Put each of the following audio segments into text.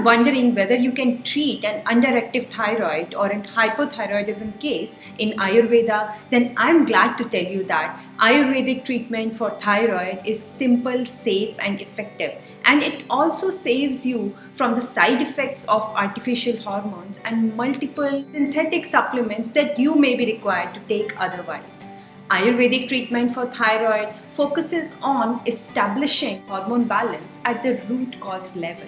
wondering whether you can treat an underactive thyroid or a hypothyroidism case in Ayurveda, then I'm glad to tell you that Ayurvedic treatment for thyroid is simple, safe, and effective. And it also saves you from the side effects of artificial hormones and multiple synthetic supplements that you may be required to take otherwise. Ayurvedic treatment for thyroid focuses on establishing hormone balance at the root cause level.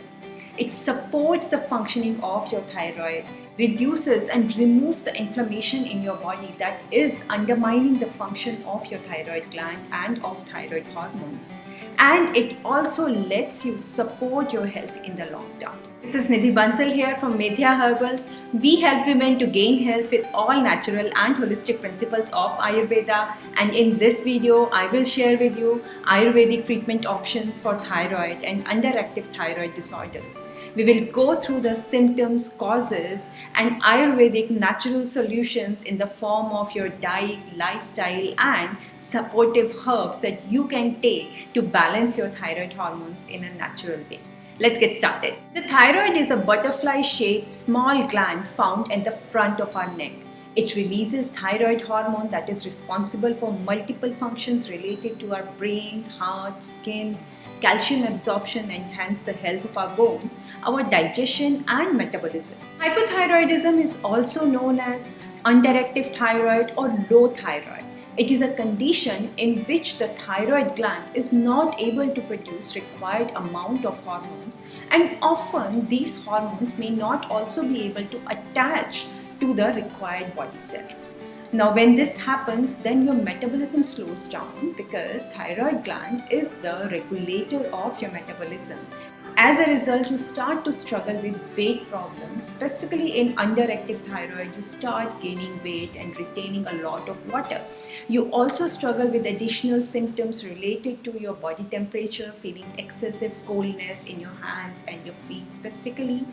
It supports the functioning of your thyroid, reduces and removes the inflammation in your body that is undermining the function of your thyroid gland and of thyroid hormones. And it also lets you support your health in the long term. This is Nidhi Bansal here from Medhya Herbals. We help women to gain health with all natural and holistic principles of Ayurveda. And in this video, I will share with you Ayurvedic treatment options for thyroid and underactive thyroid disorders. We will go through the symptoms, causes, and Ayurvedic natural solutions in the form of your diet, lifestyle, and supportive herbs that you can take to balance your thyroid hormones in a natural way. Let's get started. The thyroid is a butterfly-shaped small gland found at the front of our neck. It releases thyroid hormone that is responsible for multiple functions related to our brain, heart, skin, calcium absorption, and hence the health of our bones, our digestion and metabolism. Hypothyroidism is also known as underactive thyroid or low thyroid. It is a condition in which the thyroid gland is not able to produce required amount of hormones, and often these hormones may not also be able to attach to the required body cells. Now when this happens, then your metabolism slows down because thyroid gland is the regulator of your metabolism. As a result, you start to struggle with weight problems. Specifically in underactive thyroid, you start gaining weight and retaining a lot of water. You also struggle with additional symptoms related to your body temperature, feeling excessive coldness in your hands and your feet. Specifically,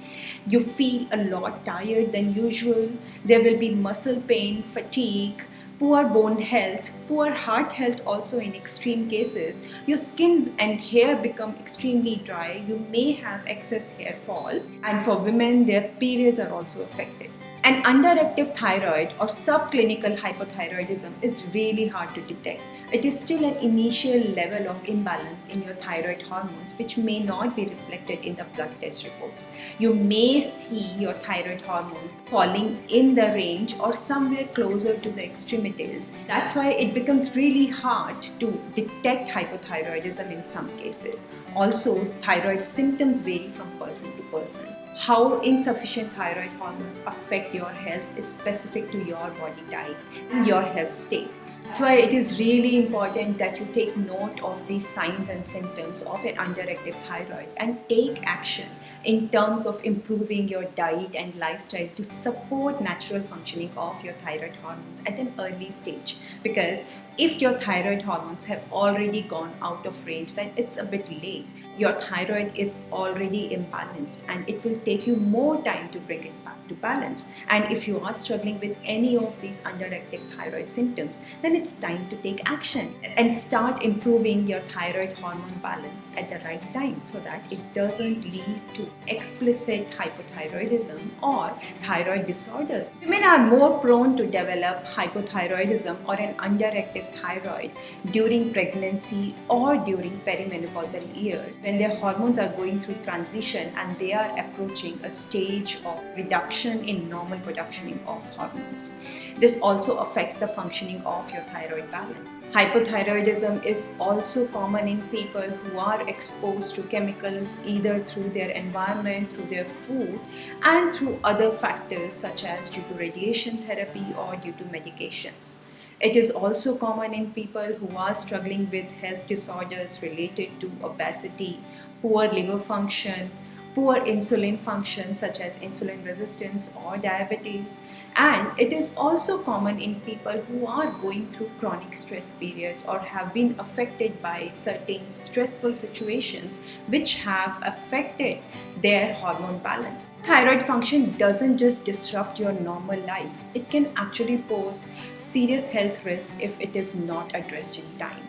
you feel a lot tired than usual. There will be muscle pain, fatigue, poor bone health, poor heart health also in extreme cases. Your skin and hair become extremely dry. You may have excess hair fall, and for women, their periods are also affected. An underactive thyroid or subclinical hypothyroidism is really hard to detect. It is still an initial level of imbalance in your thyroid hormones which may not be reflected in the blood test reports. You may see your thyroid hormones falling in the range or somewhere closer to the extremities. That's why it becomes really hard to detect hypothyroidism in some cases. Also, thyroid symptoms vary from person to person. How insufficient thyroid hormones affect your health is specific to your body type and your health state. That's why it is really important that you take note of these signs and symptoms of an underactive thyroid and take action in terms of improving your diet and lifestyle to support natural functioning of your thyroid hormones at an early stage. Because if your thyroid hormones have already gone out of range, then it's a bit late. Your thyroid is already imbalanced and it will take you more time to bring it back to balance. And if you are struggling with any of these underactive thyroid symptoms, then it's time to take action and start improving your thyroid hormone balance at the right time so that it doesn't lead to explicit hypothyroidism or thyroid disorders. Women are more prone to develop hypothyroidism or an underactive thyroid during pregnancy or during perimenopausal years when their hormones are going through transition and they are approaching a stage of reduction in normal production of hormones. This also affects the functioning of your thyroid balance. Hypothyroidism is also common in people who are exposed to chemicals either through their environment, through their food, and through other factors such as due to radiation therapy or due to medications. It is also common in people who are struggling with health disorders related to obesity, poor liver function, poor insulin function such as insulin resistance or diabetes. And it is also common in people who are going through chronic stress periods or have been affected by certain stressful situations which have affected their hormone balance. Thyroid function doesn't just disrupt your normal life, it can actually pose serious health risks if it is not addressed in time.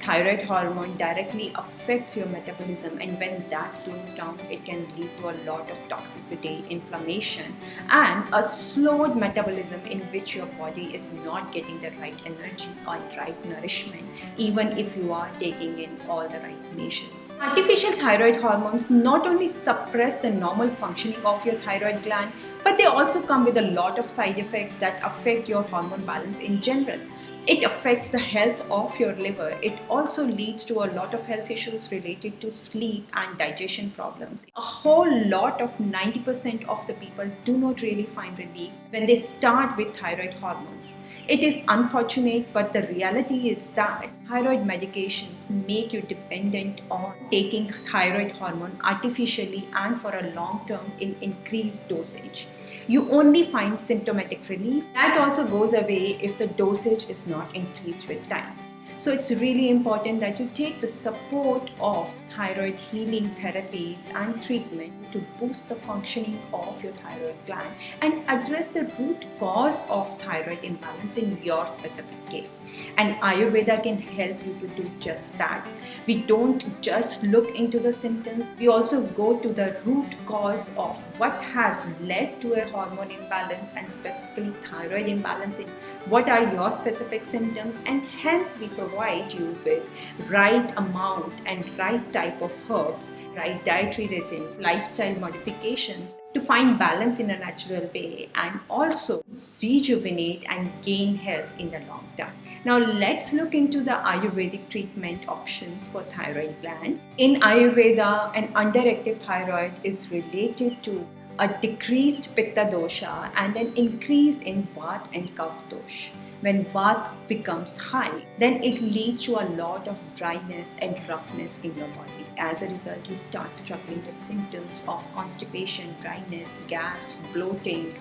thyroid hormone directly affects your metabolism, and when that slows down, it can lead to a lot of toxicity, inflammation, and a slowed metabolism in which your body is not getting the right energy or right nourishment, even if you are taking in all the right measures. Artificial thyroid hormones not only suppress the normal functioning of your thyroid gland, but they also come with a lot of side effects that affect your hormone balance in general. It affects the health of your liver. It also leads to a lot of health issues related to sleep and digestion problems. A whole lot of 90% of the people do not really find relief when they start with thyroid hormones. It is unfortunate, but the reality is that thyroid medications make you dependent on taking thyroid hormone artificially and for a long term in increased dosage. You only find symptomatic relief. That also goes away if the dosage is not increased with time. So it's really important that you take the support of thyroid healing therapies and treatment to boost the functioning of your thyroid gland and address the root cause of thyroid imbalance in your specific case. And Ayurveda can help you to do just that. We don't just look into the symptoms, we also go to the root cause of what has led to a hormone imbalance and specifically thyroid imbalance in what are your specific symptoms, and hence we provide you with right amount and right type of herbs, right dietary regime, lifestyle modifications to find balance in a natural way and also rejuvenate and gain health in the long term. Now let's look into the Ayurvedic treatment options for thyroid gland. In Ayurveda, an underactive thyroid is related to a decreased pitta dosha and an increase in vata and kapha dosha. When vata becomes high, then it leads to a lot of dryness and roughness in your body. As a result, you start struggling with symptoms of constipation, dryness, gas, bloating,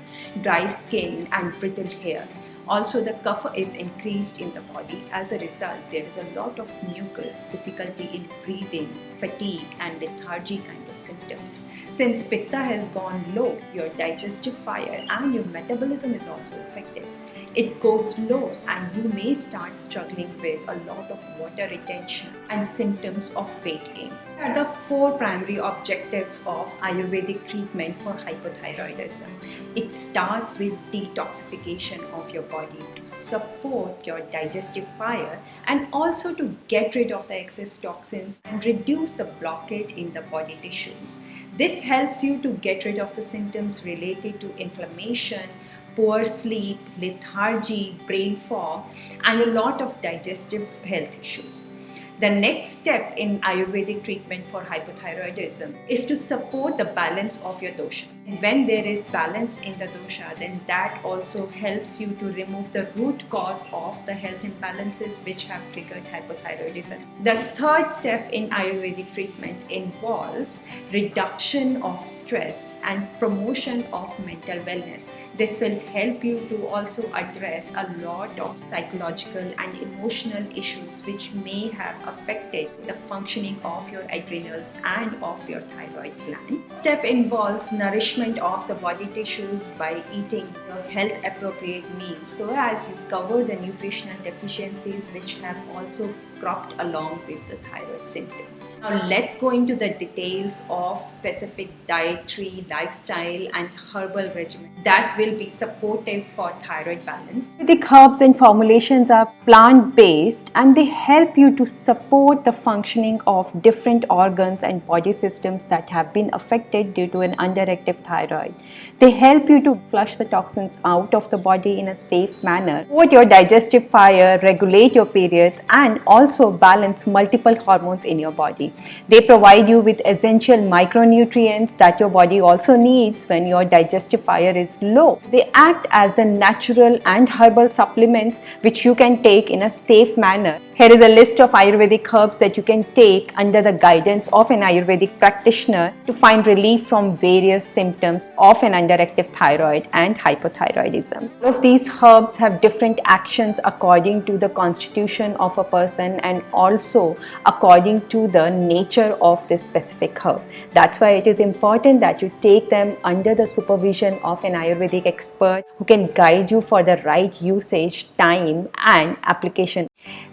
dry skin, and brittle hair. Also, the kapha is increased in the body. As a result, there is a lot of mucus, difficulty in breathing, fatigue, and lethargy kind of symptoms. Since pitta has gone low, your digestive fire and your metabolism is also affected. It goes low and you may start struggling with a lot of water retention and symptoms of weight gain. Here are the 4 primary objectives of Ayurvedic treatment for hypothyroidism. It starts with detoxification of your body to support your digestive fire and also to get rid of the excess toxins and reduce the blockage in the body tissues. This helps you to get rid of the symptoms related to inflammation, poor sleep, lethargy, brain fog, and a lot of digestive health issues. The next step in Ayurvedic treatment for hypothyroidism is to support the balance of your dosha. And when there is balance in the dosha, then that also helps you to remove the root cause of the health imbalances which have triggered hypothyroidism. The third step in Ayurvedic treatment involves reduction of stress and promotion of mental wellness. This will help you to also address a lot of psychological and emotional issues which may have affected the functioning of your adrenals and of your thyroid gland. Step involves nourishment of the body tissues by eating your health appropriate meals so as you cover the nutritional deficiencies which have also cropped along with the thyroid symptoms. Now let's go into the details of specific dietary, lifestyle and herbal regimen that will be supportive for thyroid balance. The herbs and formulations are plant-based and they help you to support the functioning of different organs and body systems that have been affected due to an underactive thyroid. They help you to flush the toxins out of the body in a safe manner, support your digestive fire, regulate your periods, and also balance multiple hormones in your body. They provide you with essential micronutrients that your body also needs when your digestive fire is low. They act as the natural and herbal supplements which you can take in a safe manner. Here is a list of Ayurvedic herbs that you can take under the guidance of an Ayurvedic practitioner to find relief from various symptoms of an underactive thyroid and hypothyroidism. All of these herbs have different actions according to the constitution of a person and also according to the nature of this specific herb. That's why it is important that you take them under the supervision of an Ayurvedic expert who can guide you for the right usage, time and application.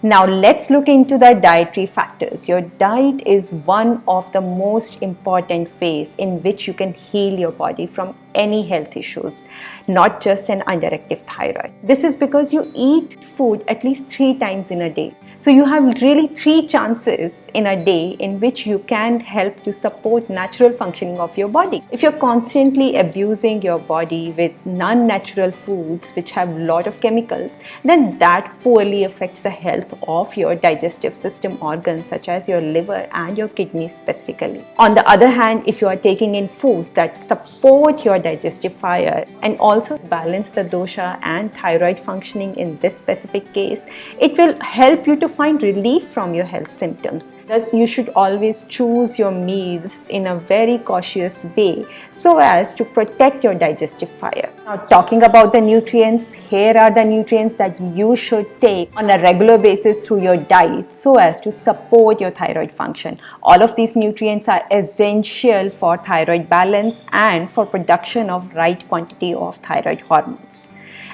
Now let's look into the dietary factors. Your diet is one of the most important ways in which you can heal your body from any health issues, not just an underactive thyroid. This is because you eat food at least 3 times in a day. So you have really 3 chances in a day in which you can help to support natural functioning of your body. If you're constantly abusing your body with non-natural foods which have a lot of chemicals, then that poorly affects the health of your digestive system organs such as your liver and your kidneys specifically. On the other hand, if you are taking in food that support your digestive fire and also balance the dosha and thyroid functioning in this specific case, it will help you to find relief from your health symptoms. Thus, you should always choose your meals in a very cautious way so as to protect your digestive fire. Now, talking about the nutrients, here are the nutrients that you should take on a regular basis through your diet so as to support your thyroid function. All of these nutrients are essential for thyroid balance and for production of right quantity of thyroid hormones.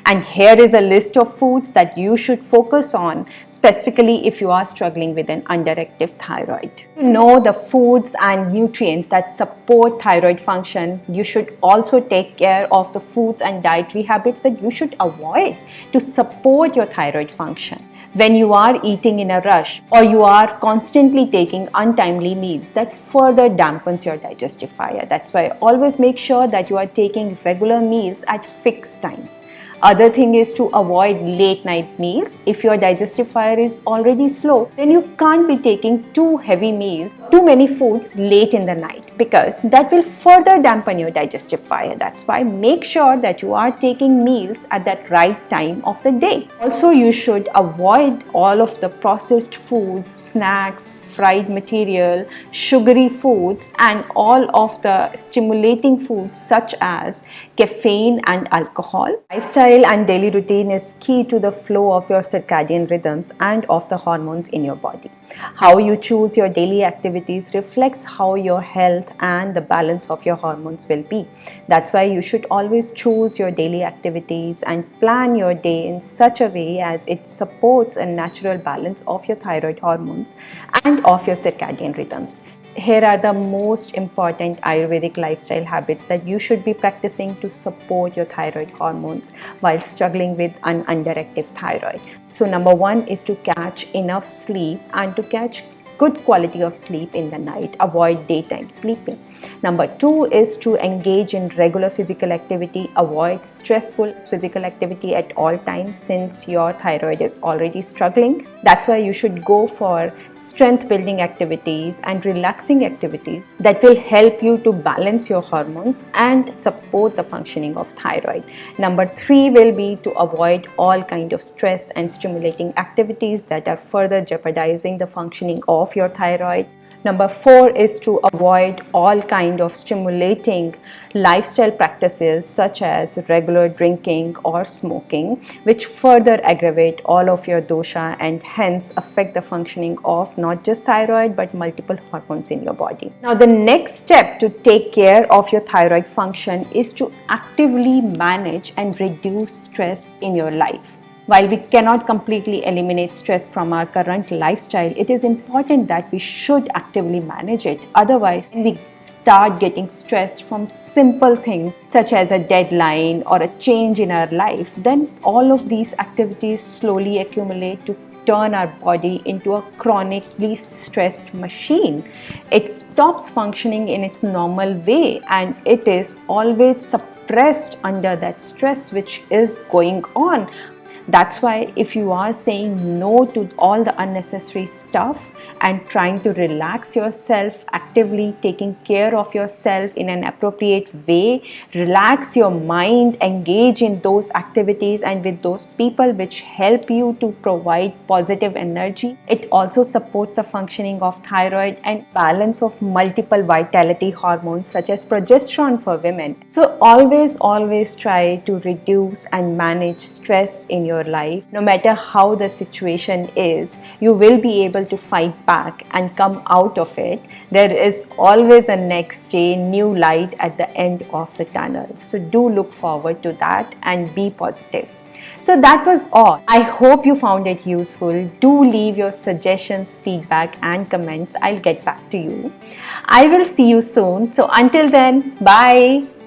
And here is a list of foods that you should focus on, specifically if you are struggling with an underactive thyroid. To know the foods and nutrients that support thyroid function, you should also take care of the foods and dietary habits that you should avoid to support your thyroid function. When you are eating in a rush or you are constantly taking untimely meals, that further dampens your digestive fire. That's why always make sure that you are taking regular meals at fixed times. Other thing is to avoid late night meals. If your digestive fire is already slow, then you can't be taking too heavy meals, too many foods late in the night, because that will further dampen your digestive fire. That's why make sure that you are taking meals at that right time of the day. Also, you should avoid all of the processed foods, snacks, fried material, sugary foods, and all of the stimulating foods such as caffeine and alcohol. Lifestyle and daily routine is key to the flow of your circadian rhythms and of the hormones in your body. How you choose your daily activities reflects how your health and the balance of your hormones will be. That's why you should always choose your daily activities and plan your day in such a way as it supports a natural balance of your thyroid hormones and of your circadian rhythms. Here are the most important Ayurvedic lifestyle habits that you should be practicing to support your thyroid hormones while struggling with an underactive thyroid. So number 1 is to catch enough sleep and to catch good quality of sleep in the night. Avoid daytime sleeping. Number 2 is to engage in regular physical activity. Avoid stressful physical activity at all times since your thyroid is already struggling. That's why you should go for strength building activities and relaxing activities that will help you to balance your hormones and support the functioning of thyroid. Number 3 will be to avoid all kind of stress and stimulating activities that are further jeopardizing the functioning of your thyroid. Number 4 is to avoid all kind of stimulating lifestyle practices such as regular drinking or smoking, which further aggravate all of your dosha and hence affect the functioning of not just thyroid but multiple hormones in your body. Now, the next step to take care of your thyroid function is to actively manage and reduce stress in your life. While we cannot completely eliminate stress from our current lifestyle, it is important that we should actively manage it. Otherwise, when we start getting stressed from simple things such as a deadline or a change in our life, then all of these activities slowly accumulate to turn our body into a chronically stressed machine. It stops functioning in its normal way and it is always suppressed under that stress which is going on. That's why if you are saying no to all the unnecessary stuff and trying to relax yourself, actively taking care of yourself in an appropriate way, relax your mind, engage in those activities and with those people which help you to provide positive energy. It also supports the functioning of thyroid and balance of multiple vitality hormones such as progesterone for women. So always try to reduce and manage stress in your life. No matter how the situation is, you will be able to fight back and come out of it. There is always a next day, new light at the end of the tunnel. So do look forward to that and be positive. So that was all. I hope you found it useful. Do leave your suggestions, feedback, and comments. I'll get back to you. I will see you soon. So until then, bye.